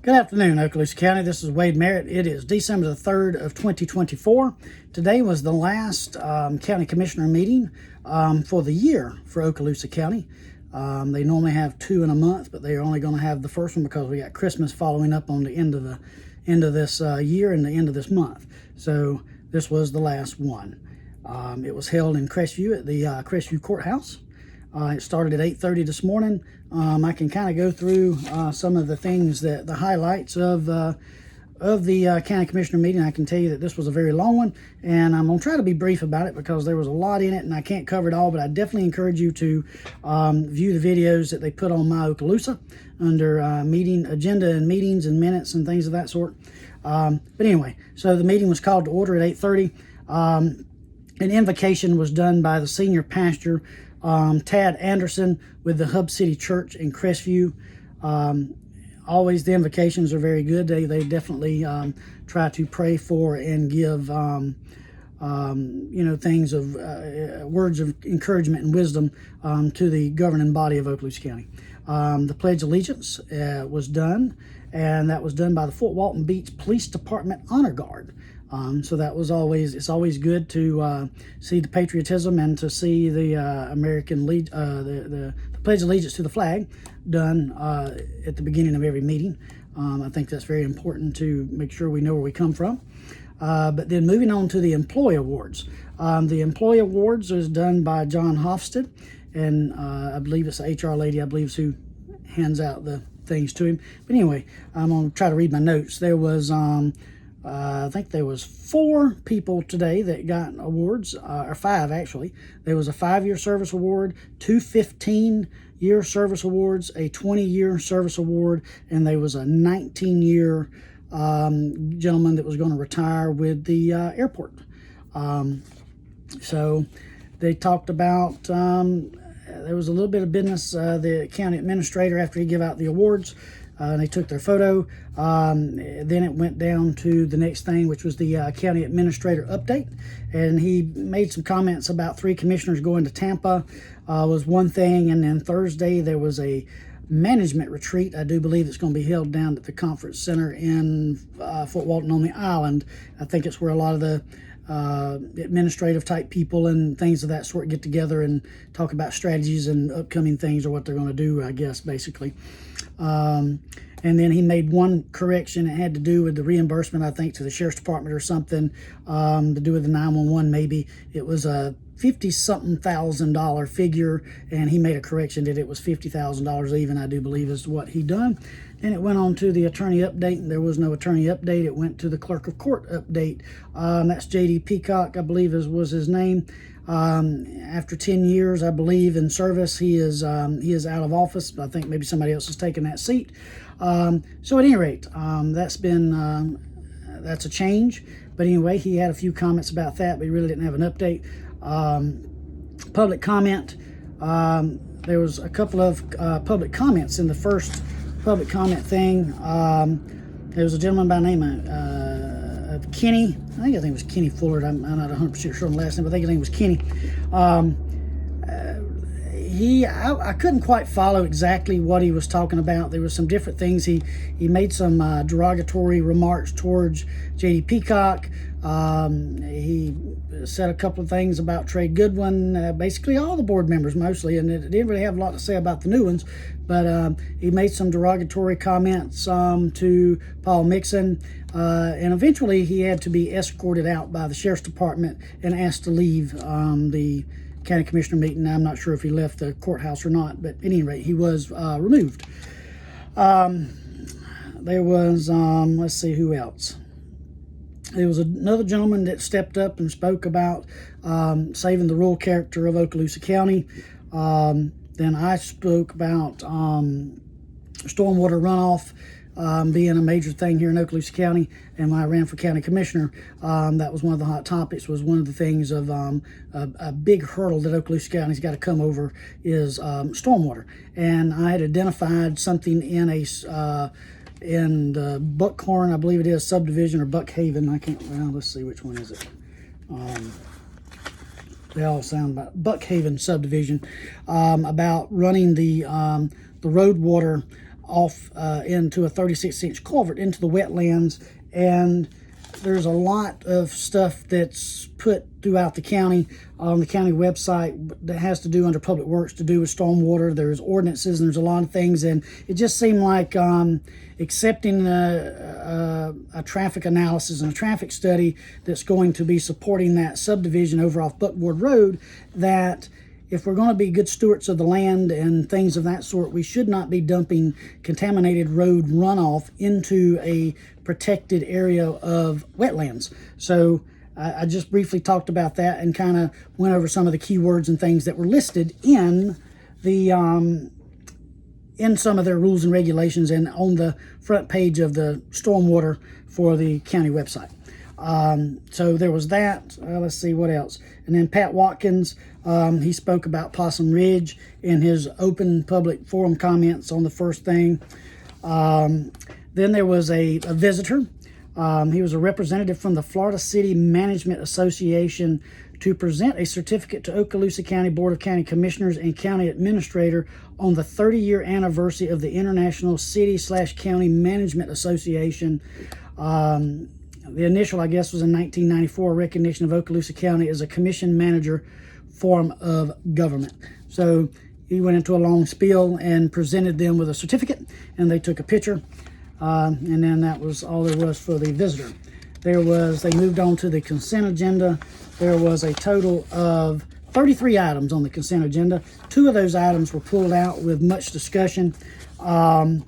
Good afternoon, Okaloosa County. This is Wade Merritt. It is December the 3rd of 2024. Today was the last county commissioner meeting for the year for Okaloosa County. They normally have two in a month, but they are only going to have the first one because we got Christmas following up on the end of this year and the end of this month. So this was the last one. It was held in Crestview at the Crestview Courthouse. It started at 8:30 this morning. I can kind of go through some of the things the highlights of the county commissioner meeting. I can tell you that this was a very long one, and I'm going to try to be brief about it because there was a lot in it and I can't cover it all, but I definitely encourage you to view the videos that they put on My Okaloosa under meeting agenda and meetings and minutes and things of that sort. But anyway, so the meeting was called to order at 8:30. An invocation was done by the senior pastor, Tad Anderson, with the Hub City Church in Crestview. Always the invocations are very good. They definitely try to pray for and give things of words of encouragement and wisdom to the governing body of Okaloosa County. The Pledge of Allegiance was done, and that was done by the Fort Walton Beach Police Department Honor Guard. So that was it's always good to see the patriotism and to see the the Pledge of Allegiance to the flag done at the beginning of every meeting. I think that's very important to make sure we know where we come from. But then moving on to the Employee Awards. The Employee Awards is done by John Hofstad, and I believe it's the HR lady, I believe, is who hands out the things to him. But anyway, I'm going to try to read my notes. There was I think there was 4 people today that got awards, or 5 actually. There was a 5-year service award, 2 15-year service awards, a 20-year service award, and there was a 19-year gentleman that was going to retire with the airport. So they talked about, there was a little bit of business. The county administrator, after he gave out the awards, and they took their photo. Then it went down to the next thing, which was the county administrator update. And he made some comments about 3 commissioners going to Tampa was one thing. And then Thursday there was a management retreat. I do believe it's going to be held down at the conference center in Fort Walton on the island. I think it's where a lot of the administrative type people and things of that sort get together and talk about strategies and upcoming things or what they're going to do, I guess, basically. And then he made one correction. It had to do with the reimbursement, I think, to the sheriff's department or something, to do with the 911 maybe. It was a $50-something thousand figure, and he made a correction that it was $50,000 even, I do believe, is what he done. Then it went on to the attorney update, and there was no attorney update. It went to the clerk of court update. That's J.D. Peacock, I believe was his name. After 10 years, I believe, in service, he is out of office. I think maybe somebody else has taken that seat. So at any rate, that's a change. But anyway, he had a few comments about that, but he really didn't have an update. Public comment. There was a couple of public comments in the first public comment thing. There was a gentleman by the name of Kenny. I think his name was Kenny Fuller. I'm not 100% sure on the last name, but I think his name was Kenny. I couldn't quite follow exactly what he was talking about. There were some different things. He made some derogatory remarks towards J.D. Peacock. He said a couple of things about Trey Goodwin, basically all the board members mostly, and it didn't really have a lot to say about the new ones, but he made some derogatory comments to Paul Mixon, and eventually he had to be escorted out by the sheriff's department and asked to leave the county commissioner meeting. I'm not sure if he left the courthouse or not, but at any rate, he was removed. There was, let's see, who else? There was another gentleman that stepped up and spoke about saving the rural character of Okaloosa County. Then I spoke about stormwater runoff being a major thing here in Okaloosa County, and when I ran for county commissioner, that was one of the hot topics. Was one of the things of a big hurdle that Okaloosa County's got to come over is stormwater, and I had identified something in the Buckhorn, I believe it is, subdivision, or Buckhaven. I can't. Well, let's see, which one is it. They all sound about Buckhaven subdivision, about running the road water off into a 36-inch culvert into the wetlands. And there's a lot of stuff that's put throughout the county on the county website that has to do under public works to do with stormwater. There's ordinances and there's a lot of things, and it just seemed like accepting a traffic analysis and a traffic study that's going to be supporting that subdivision over off Buckboard Road, that if we're going to be good stewards of the land and things of that sort, we should not be dumping contaminated road runoff into a protected area of wetlands. So I just briefly talked about that and kind of went over some of the keywords and things that were listed in the in some of their rules and regulations and on the front page of the stormwater for the county website. So there was that. Let's see what else. And then Pat Watkins, he spoke about Possum Ridge in his open public forum comments on the first thing. Then there was a visitor. He was a representative from the Florida City Management Association to present a certificate to Okaloosa County Board of County Commissioners and County Administrator on the 30-year anniversary of the International City/County Management Association. The initial, I guess, was in 1994, recognition of Okaloosa County as a commission manager form of government. So he went into a long spiel and presented them with a certificate, and they took a picture, and then that was all there was for the visitor. They moved on to the consent agenda. There was a total of 33 items on the consent agenda. 2 of those items were pulled out with much discussion. Item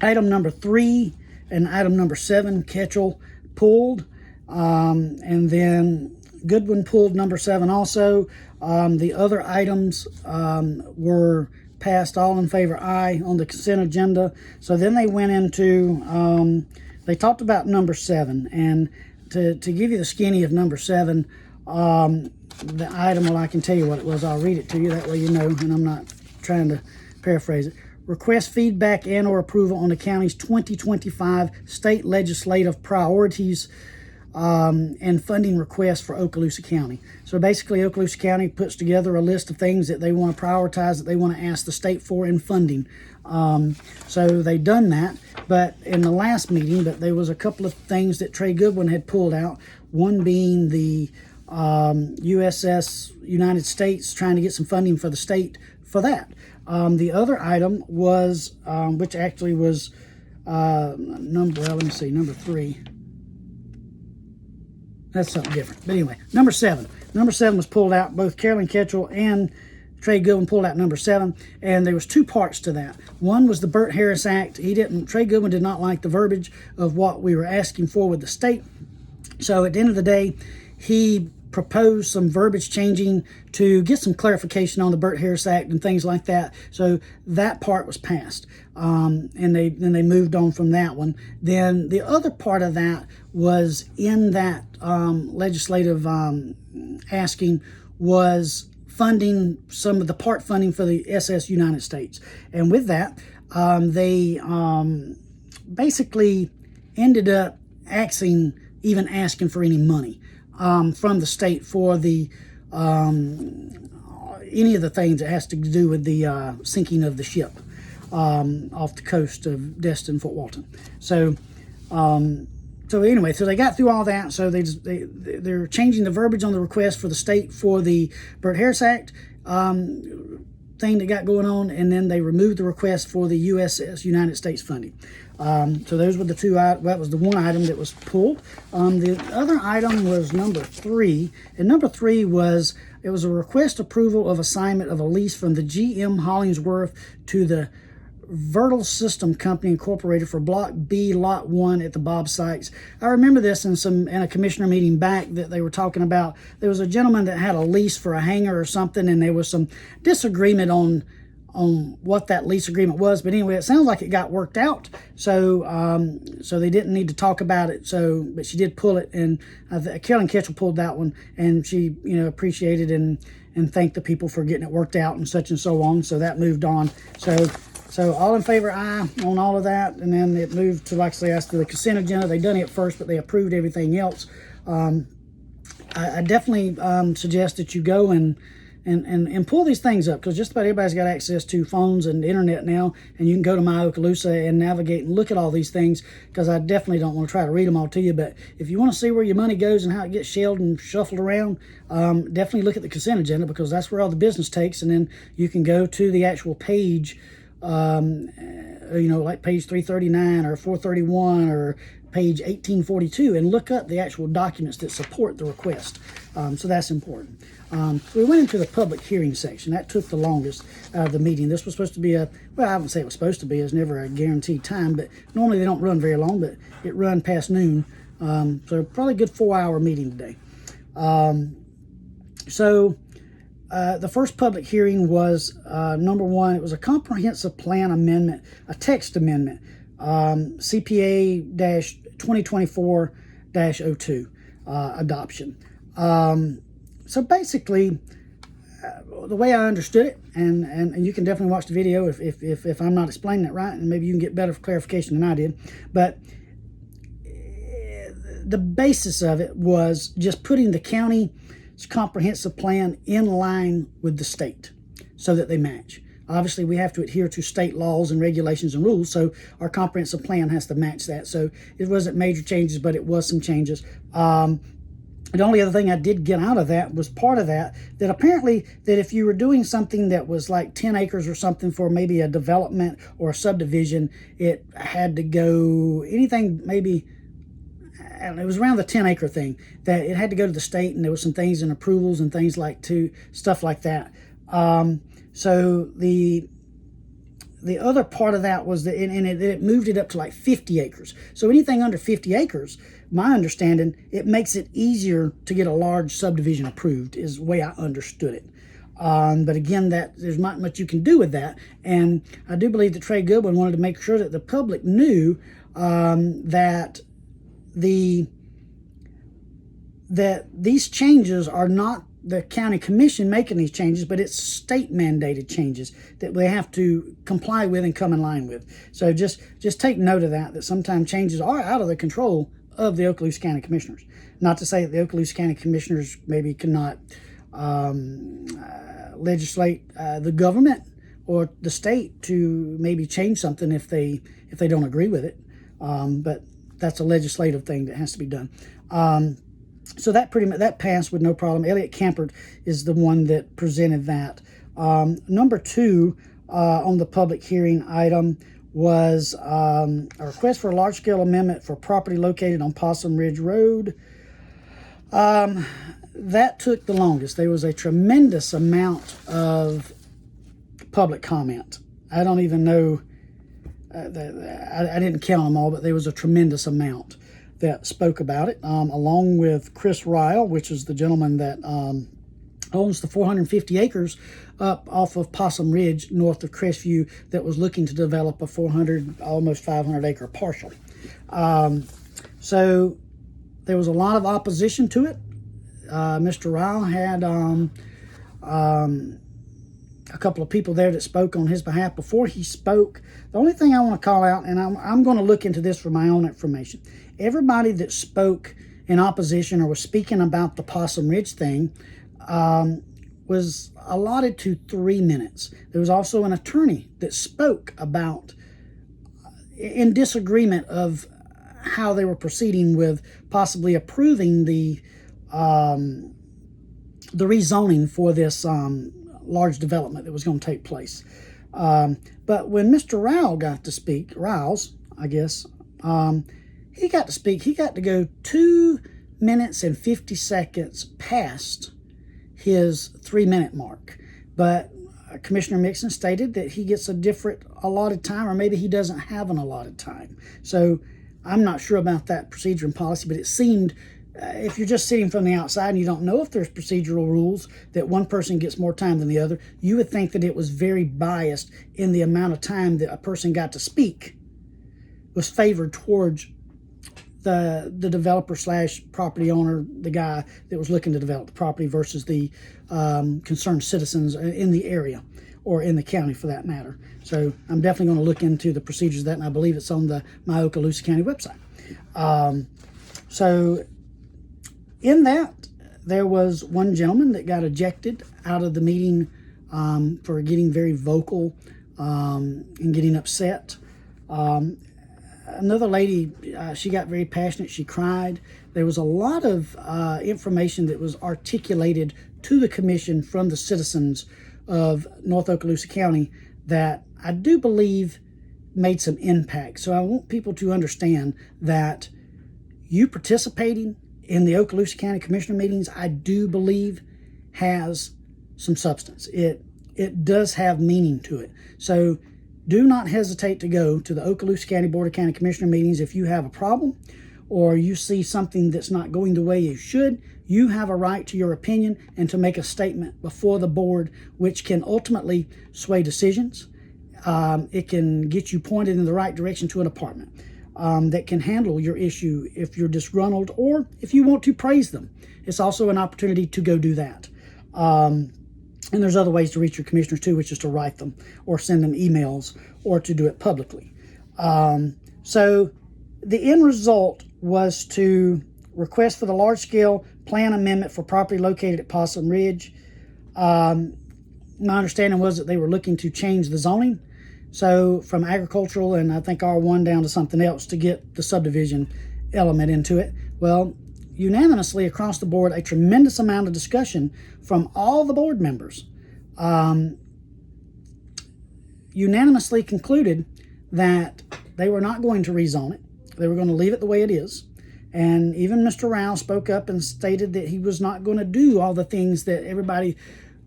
number 3 and item number 7, Ketchel, pulled, and then Goodwin pulled number 7 also. The other items were passed all in favor aye on the consent agenda. So then they went into, they talked about number 7, and to give you the skinny of number 7, the item, well, I can tell you what it was. I'll read it to you, that way you know, and I'm not trying to paraphrase it. Request feedback and or approval on the county's 2025 state legislative priorities and funding requests for Okaloosa County. So basically, Okaloosa County puts together a list of things that they want to prioritize, that they want to ask the state for in funding. So they've done that, but in the last meeting, but there was a couple of things that Trey Goodwin had pulled out, one being the USS United States, trying to get some funding for the state for that. The other item was, which actually was number 3. That's something different. But anyway, number 7. Number 7 was pulled out. Both Carolyn Ketchel and Trey Goodwin pulled out number 7, and there was 2 parts to that. One was the Burt Harris Act. Trey Goodwin did not like the verbiage of what we were asking for with the state. So at the end of the day, he proposed some verbiage changing to get some clarification on the Burt Harris Act and things like that. So that part was passed, and they moved on from that one. Then the other part of that was in that legislative asking was funding, some of the part funding for the SS United States. And with that, they basically ended up asking for any money from the state for the any of the things that has to do with the sinking of the ship off the coast of Destin, Fort Walton. So anyway, so they got through all that. So they're changing the verbiage on the request for the state for the Burt Harris Act thing that got going on, and then they removed the request for the USS United States funding. So those were the 2. That was the one item that was pulled. The other item was number 3, and number 3 was a request approval of assignment of a lease from the GM Hollingsworth to the Vertal System Company Incorporated for Block B, Lot 1 at the Bob Sykes. I remember this in a commissioner meeting back that they were talking about. There was a gentleman that had a lease for a hangar or something, and there was some disagreement on what that lease agreement was. But anyway, it sounds like it got worked out. So so they didn't need to talk about it. But she did pull it, and Carolyn Ketchel pulled that one, and she appreciated and thanked the people for getting it worked out and such and so on. So that moved on. So all in favor, aye, on all of that. And then it moved to, like I say, after the consent agenda. They done it first, but they approved everything else. I definitely suggest that you go and and pull these things up, because just about everybody's got access to phones and internet now, and you can go to My Okaloosa and navigate and look at all these things, because I definitely don't want to try to read them all to you. But if you want to see where your money goes and how it gets shelled and shuffled around, definitely look at the consent agenda, because that's where all the business takes. And then you can go to the actual page, like page 339 or 431 or page 1842, and look up the actual documents that support the request. So that's important. So we went into the public hearing section. That took the longest out of the meeting. This was supposed to be I wouldn't say it was supposed to be. It's never a guaranteed time, but normally they don't run very long, but it run past noon. So probably a good 4-hour meeting today. The first public hearing was, number one, it was a comprehensive plan amendment, a text amendment, CPA-2024-02 adoption. So basically, the way I understood it, and you can definitely watch the video if I'm not explaining it right, and maybe you can get better clarification than I did, but the basis of it was just putting the county's comprehensive plan in line with the state so that they match. Obviously, we have to adhere to state laws and regulations and rules, so our comprehensive plan has to match that. So it wasn't major changes, but it was some changes. The only other thing I did get out of that was part of that apparently that if you were doing something that was like 10 acres or something for maybe a development or a subdivision, it had to go anything maybe, it was around the 10-acre thing, that it had to go to the state, and there was some things and approvals and things stuff like that. So the other part of that was that it moved it up to like 50 acres. So anything under 50 acres, my understanding, it makes it easier to get a large subdivision approved, is the way I understood it. But again, there's not much you can do with that. And I do believe that Trey Goodwin wanted to make sure that the public knew that these changes are not the county commission making these changes, but it's state mandated changes that they have to comply with and come in line with. So just take note of that sometimes changes are out of the control of the Okaloosa County Commissioners. Not to say that the Okaloosa County Commissioners maybe cannot legislate the government or the state to maybe change something if they don't agree with it. But that's a legislative thing that has to be done. So that passed with no problem. Elliot Campert is the one that presented that. Number two on the public hearing item was a request for a large-scale amendment for property located on Possum Ridge Road. That took the longest. There was a tremendous amount of public comment. I don't even know, I didn't count them all, but there was a tremendous amount that spoke about it, along with Chris Ryle, which is the gentleman that owns the 450 acres up off of Possum Ridge north of Crestview, that was looking to develop a 400, almost 500 acre parcel. So there was a lot of opposition to it. Mr. Ryle had a couple of people there that spoke on his behalf. Before he spoke, the only thing I want to call out, and I'm going to look into this for my own information, everybody that spoke in opposition or was speaking about the Possum Ridge thing was allotted to 3 minutes. There was also an attorney that spoke about, in disagreement of how they were proceeding with possibly approving the rezoning for this large development that was going to take place. But when Mr. Ryle got to speak, Riles, I guess, he got to speak. He got to go 2 minutes and 50 seconds past his 3-minute mark. But Commissioner Mixon stated that he gets a different allotted time, or maybe he doesn't have an allotted time. So I'm not sure about that procedure and policy, but it seemed, if you're just sitting from the outside and you don't know if there's procedural rules that one person gets more time than the other, you would think that it was very biased in the amount of time that a person got to speak was favored towards the developer slash property owner, the guy that was looking to develop the property, versus the concerned citizens in the area or in the county for that matter. So I'm definitely going to look into the procedures of that, and I believe it's on the My Okaloosa County website. So in that, there was one gentleman that got ejected out of the meeting for getting very vocal and getting upset. Another lady, she got very passionate. She cried. There was a lot of information that was articulated to the commission from the citizens of North Okaloosa County that I do believe made some impact. So I want people to understand that you participating in the Okaloosa County Commissioner meetings, I do believe has some substance. It does have meaning to it. So do not hesitate to go to the Okaloosa County Board of County Commissioner meetings if you have a problem or you see something that's not going the way you should. You have a right to your opinion and to make a statement before the board, which can ultimately sway decisions. It can get you pointed in the right direction to a department that can handle your issue if you're disgruntled or if you want to praise them. It's also an opportunity to go do that. And there's other ways to reach your commissioners too, which is to write them or send them emails or to do it publicly. So the end result was to request for the large-scale plan amendment for property located at Possum Ridge. My understanding was that they were looking to change the zoning, so from agricultural and I think R1 down to something else to get the subdivision element into it. Well, unanimously across the board, a tremendous amount of discussion from all the board members unanimously concluded that they were not going to rezone it. They were going to leave it the way it is. And even Mr. Rao spoke up and stated that he was not going to do all the things that everybody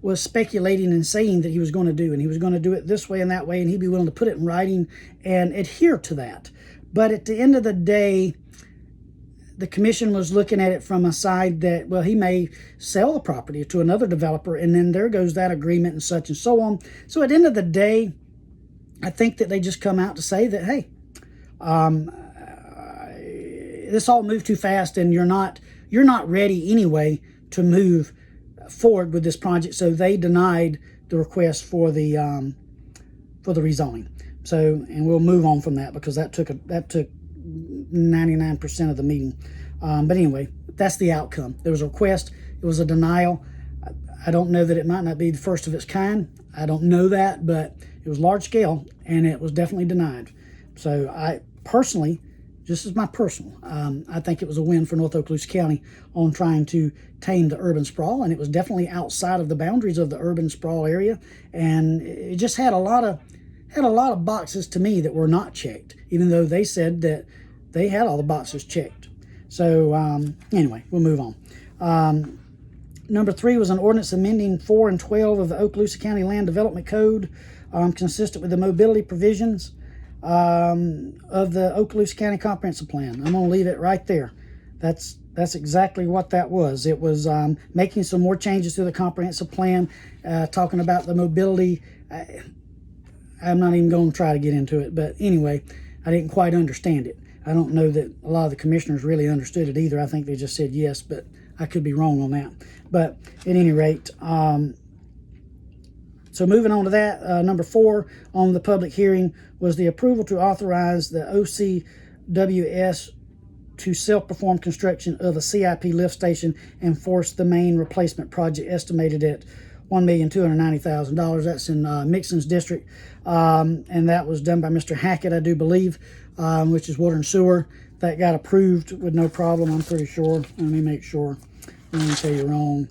was speculating and saying that he was going to do. And he was going to do it this way and that way, and he'd be willing to put it in writing and adhere to that. But at the end of the day, the commission was looking at it from a side that, well, he may sell the property to another developer, and then there goes that agreement and such and so on. So at the end of the day, I think that they just come out to say that, hey, this all moved too fast, and you're not ready anyway to move forward with this project. So they denied the request for the rezoning. So, and we'll move on from that because that took 99% of the meeting. But anyway, that's the outcome. There was a request. It was a denial. I don't know that it might not be the first of its kind. I don't know that, but it was large scale and it was definitely denied. So I personally, just as my personal, I think it was a win for North Okaloosa County on trying to tame the urban sprawl, and it was definitely outside of the boundaries of the urban sprawl area, and it just had a lot of boxes to me that were not checked, even though they said that they had all the boxes checked. So anyway, we'll move on. Number 3 was an ordinance amending 4 and 12 of the Okaloosa County Land Development Code, consistent with the mobility provisions of the Okaloosa County Comprehensive Plan. I'm going to leave it right there. That's exactly what that was. It was making some more changes to the comprehensive plan, talking about the mobility. I'm not even going to try to get into it, but anyway, I didn't quite understand it. I don't know that a lot of the commissioners really understood it either. I think they just said yes, but I could be wrong on that. But at any rate, so moving on to that, number 4 on the public hearing was the approval to authorize the OCWS to self-perform construction of a CIP lift station and force the main replacement project estimated at $1,290,000. That's in Mixon's district, and that was done by Mr. Hackett, I do believe, which is water and sewer. That got approved with no problem, I'm pretty sure. Let me make sure. I don't tell you wrong.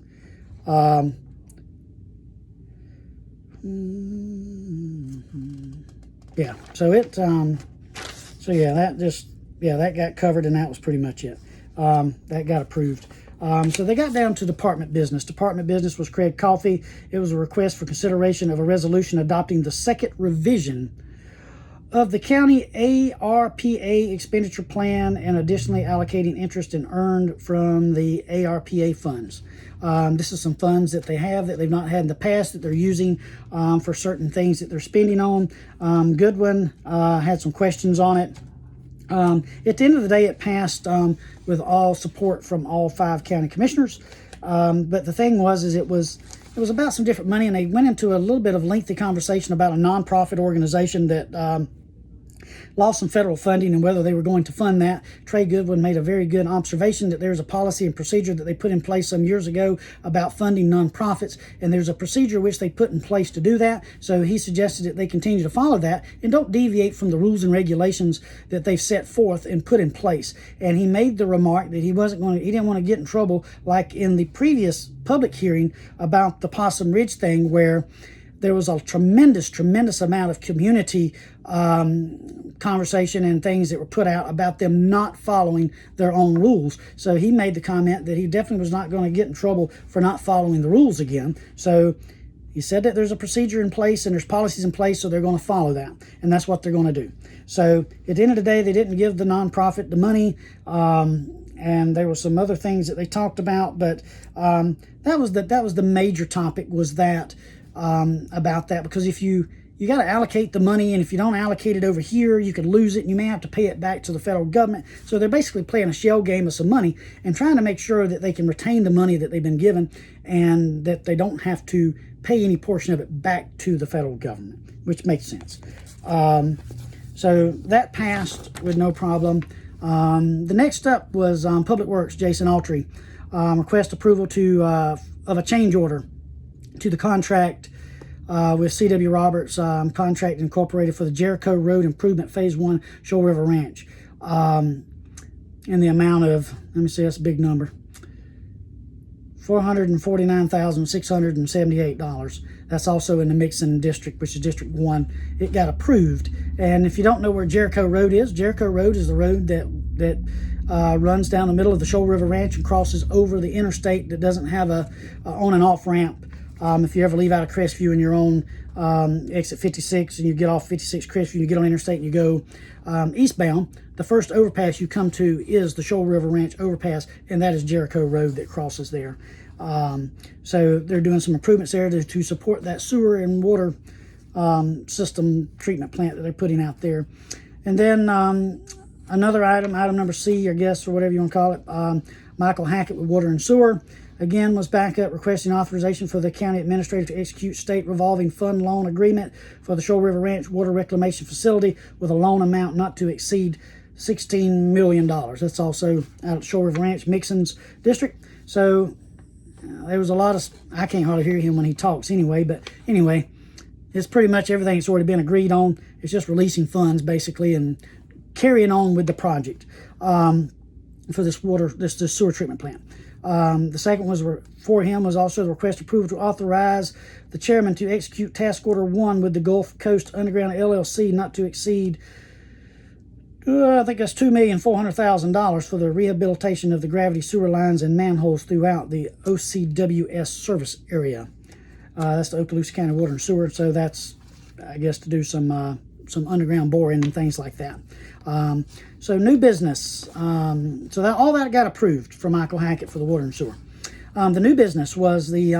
Yeah, so it, so yeah, that got covered, and that was pretty much it. That got approved. So they got down to department business. Department business was Craig Coffey. It was a request for consideration of a resolution adopting the second revision of the county ARPA expenditure plan and additionally allocating interest and earned from the ARPA funds. This is some funds that they have that they've not had in the past that they're using for certain things that they're spending on. Goodwin had some questions on it. At the end of the day, it passed with all support from all 5 county commissioners. But the thing was, it was about some different money, and they went into a little bit of lengthy conversation about a nonprofit organization that lost some federal funding and whether they were going to fund that. Trey Goodwin made a very good observation that there's a policy and procedure that they put in place some years ago about funding nonprofits, and there's a procedure which they put in place to do that. So he suggested that they continue to follow that and don't deviate from the rules and regulations that they've set forth and put in place. And he made the remark that he didn't want to get in trouble like in the previous public hearing about the Possum Ridge thing, where there was a tremendous amount of community conversation and things that were put out about them not following their own rules. So he made the comment that he definitely was not going to get in trouble for not following the rules again. So he said that there's a procedure in place and there's policies in place, so they're going to follow that, and that's what they're going to do. So at the end of the day, they didn't give the nonprofit the money, and there were some other things that they talked about, but that was the major topic, was that about that, because if you got to allocate the money, and if you don't allocate it over here, you could lose it and you may have to pay it back to the federal government. So they're basically playing a shell game of some money and trying to make sure that they can retain the money that they've been given and that they don't have to pay any portion of it back to the federal government, which makes sense. So that passed with no problem. The next up was Public Works, Jason Autry. Request approval of a change order to the contract with C.W. Roberts Contract Incorporated for the Jericho Road Improvement Phase 1 Shoal River Ranch in the amount of, let me see, that's a big number, $449,678. That's also in the Mixon District, which is District 1. It got approved. And if you don't know where Jericho Road is the road that runs down the middle of the Shoal River Ranch and crosses over the interstate that doesn't have a on and off ramp. If you ever leave out of Crestview and you're on exit 56 and you get off 56 Crestview and you get on interstate and you go eastbound, the first overpass you come to is the Shoal River Ranch overpass, and that is Jericho Road that crosses there. So they're doing some improvements there to support that sewer and water system treatment plant that they're putting out there. And then another item number C, I guess, or whatever you want to call it, Michael Hackett with Water and Sewer, again, was back up requesting authorization for the county administrator to execute state revolving fund loan agreement for the Shoal River Ranch Water Reclamation Facility with a loan amount not to exceed $16 million. That's also out of Shoal River Ranch, Mixon's district. So there was a lot of, I can't hardly hear him when he talks anyway, but anyway, it's pretty much everything that's already been agreed on. It's just releasing funds basically and carrying on with the project for this sewer treatment plant. The second was for him was also the request approval to authorize the chairman to execute task order 1 with the Gulf Coast Underground LLC not to exceed, I think that's $2,400,000 for the rehabilitation of the gravity sewer lines and manholes throughout the OCWS service area. That's the Okaloosa County Water and Sewer. So that's, I guess, to do some underground boring and things like that. So new business. So that all that got approved for Michael Hackett for the water and sewer. The new business was they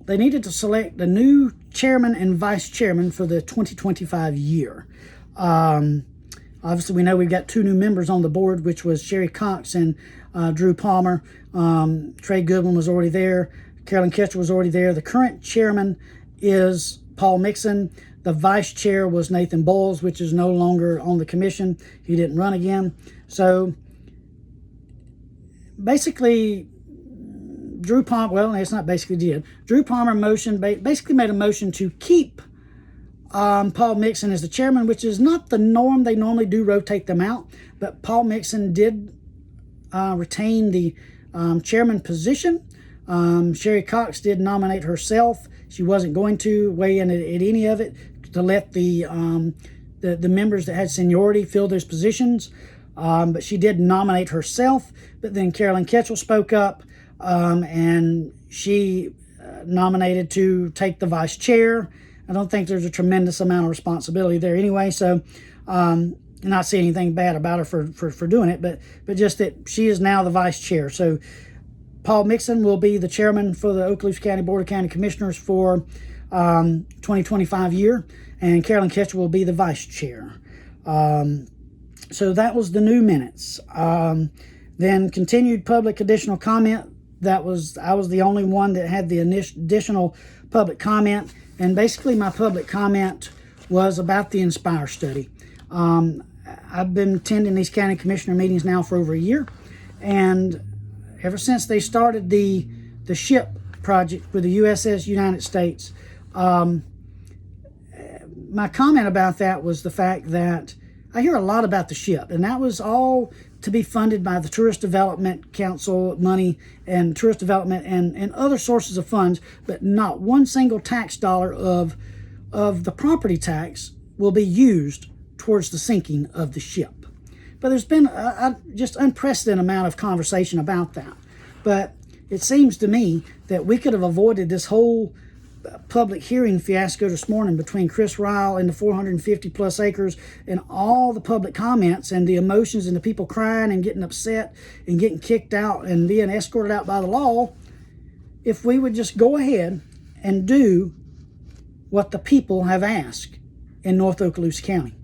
needed to select the new chairman and vice chairman for the 2025 year. Obviously, we know we've got 2 new members on the board, which was Sherry Cox and Drew Palmer. Trey Goodwin was already there. Carolyn Ketchel was already there. The current chairman is Paul Mixon. The vice chair was Nathan Bowles, which is no longer on the commission. He didn't run again. So basically, Drew Palmer, well, it's not basically did. Drew Palmer basically made a motion to keep Paul Mixon as the chairman, which is not the norm. They normally do rotate them out. But Paul Mixon did retain the chairman position. Sherry Cox did nominate herself. She wasn't going to weigh in at any of it, to let the members that had seniority fill those positions. But she did nominate herself. But then Carolyn Ketchel spoke up, and she nominated to take the vice chair. I don't think there's a tremendous amount of responsibility there anyway, so not see anything bad about her for doing it, but just that she is now the vice chair. So Paul Mixon will be the chairman for the Okaloosa County Board of County Commissioners for 2025 year, and Carolyn Ketchel will be the vice chair. So that was the new minutes. Then continued public additional comment. I was the only one that had the additional public comment, and basically my public comment was about the Inspire study. I've been attending these county commissioner meetings now for over a year, and ever since they started the ship project with the USS United States, my comment about that was the fact that I hear a lot about the ship, and that was all to be funded by the Tourist Development Council money and tourist development and other sources of funds, but not one single tax dollar of the property tax will be used towards the sinking of the ship. But there's been a just unprecedented amount of conversation about that. But it seems to me that we could have avoided this whole public hearing fiasco this morning between Chris Ryle and the 450 plus acres and all the public comments and the emotions and the people crying and getting upset and getting kicked out and being escorted out by the law, if we would just go ahead and do what the people have asked in North Okaloosa County.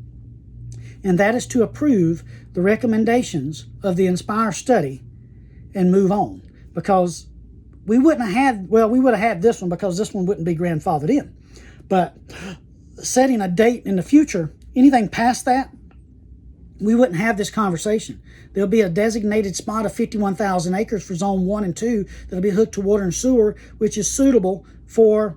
And that is to approve the recommendations of the Inspire study and move on. Because we wouldn't have had, well, we would have had this one because this one wouldn't be grandfathered in. But setting a date in the future, anything past that, we wouldn't have this conversation. There'll be a designated spot of 51,000 acres for Zone 1 and 2 that'll be hooked to water and sewer, which is suitable for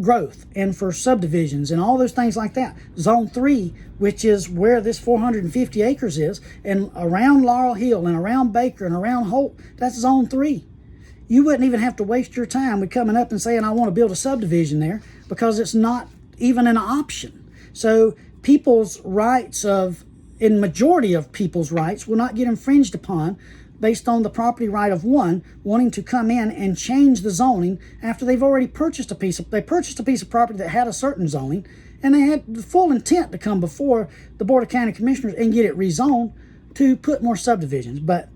growth and for subdivisions and all those things like that. Zone 3, which is where this 450 acres is, and around Laurel Hill and around Baker and around Holt, that's Zone 3. You wouldn't even have to waste your time with coming up and saying, I want to build a subdivision there, because it's not even an option. So people's rights in majority of people's rights will not get infringed upon based on the property right of one wanting to come in and change the zoning after they've already purchased a piece of property that had a certain zoning, and they had the full intent to come before the Board of County Commissioners and get it rezoned to put more subdivisions. But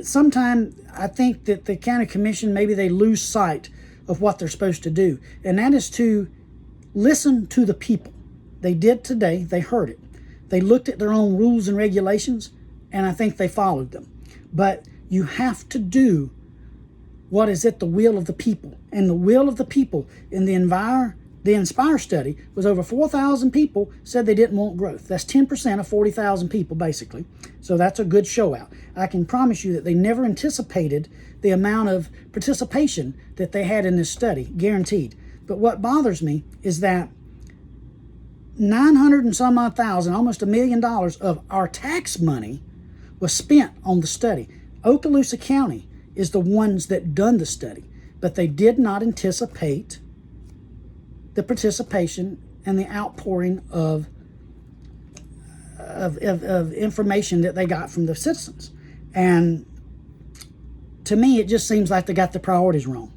sometimes I think that the county commission, maybe they lose sight of what they're supposed to do, and that is to listen to the people. They did today. They heard it. They looked at their own rules and regulations, and I think they followed them. But you have to do what is at the will of the people. And the will of the people in the Inspire study was over 4,000 people said they didn't want growth. That's 10% of 40,000 people, basically. So that's a good show out. I can promise you that they never anticipated the amount of participation that they had in this study, guaranteed. But what bothers me is that 900 and some odd thousand, almost $1 million of our tax money was spent on the study. Okaloosa County is the ones that done the study, but they did not anticipate the participation and the outpouring of information that they got from the citizens. And to me, it just seems like they got the priorities wrong.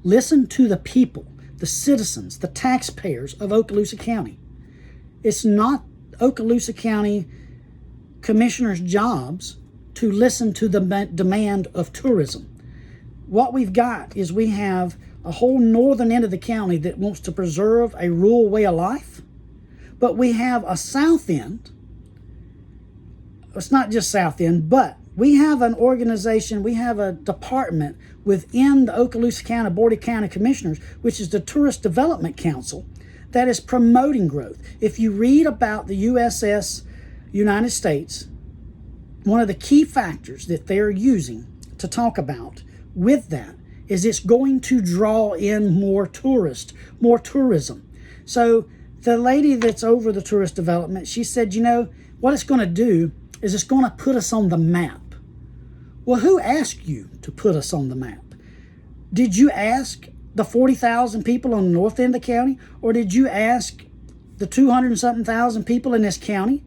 Listen to the people, the citizens, the taxpayers of Okaloosa County. It's not Okaloosa County commissioners' jobs to listen to the demand of tourism. What we've got is we have a whole northern end of the county that wants to preserve a rural way of life, but we have a south end. It's not just south end, but we have an organization, we have a department within the Okaloosa County Board of County Commissioners, which is the Tourist Development Council, that is promoting growth. If you read about the USS United States, one of the key factors that they're using to talk about with that is it's going to draw in more tourists, more tourism. So the lady that's over the tourist development, she said, you know, what it's going to do is it's going to put us on the map. Well, who asked you to put us on the map? Did you ask the 40,000 people on the north end of the county, or did you ask the 200 and something thousand people in this county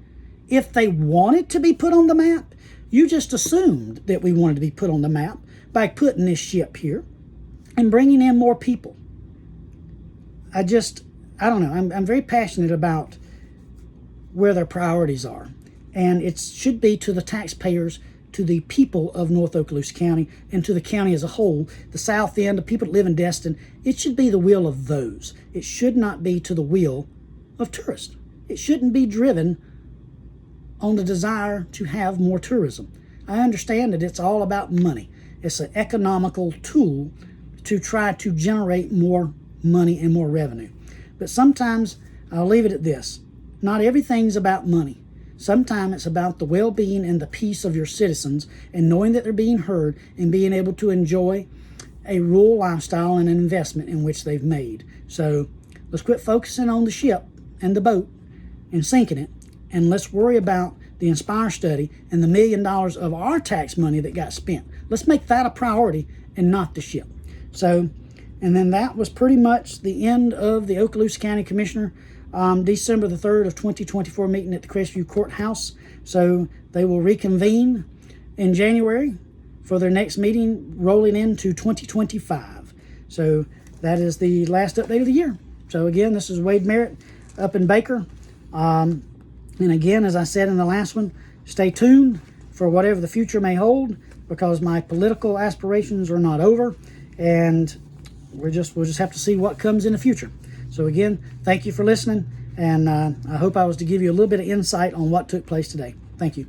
if they wanted to be put on the map? You just assumed that we wanted to be put on the map by putting this ship here and bringing in more people. I don't know. I'm very passionate about where their priorities are. And it should be to the taxpayers, to the people of North Okaloosa County, and to the county as a whole, the south end, the people that live in Destin. It should be the will of those. It should not be to the will of tourists. It shouldn't be driven on the desire to have more tourism. I understand that it's all about money. It's an economical tool to try to generate more money and more revenue. But sometimes I'll leave it at this. Not everything's about money. Sometimes it's about the well-being and the peace of your citizens and knowing that they're being heard and being able to enjoy a rural lifestyle and an investment in which they've made. So let's quit focusing on the ship and the boat and sinking it, and let's worry about the Inspire study and the $1 million of our tax money that got spent. Let's make that a priority and not the ship. So, and then that was pretty much the end of the Okaloosa County Commissioner December the 3rd of 2024 meeting at the Crestview Courthouse. So they will reconvene in January for their next meeting rolling into 2025. So that is the last update of the year. So again, this is Wade Merritt up in Baker. And again, as I said in the last one, stay tuned for whatever the future may hold, because my political aspirations are not over, and we'll just have to see what comes in the future. So again, thank you for listening, and I hope I was to give you a little bit of insight on what took place today. Thank you.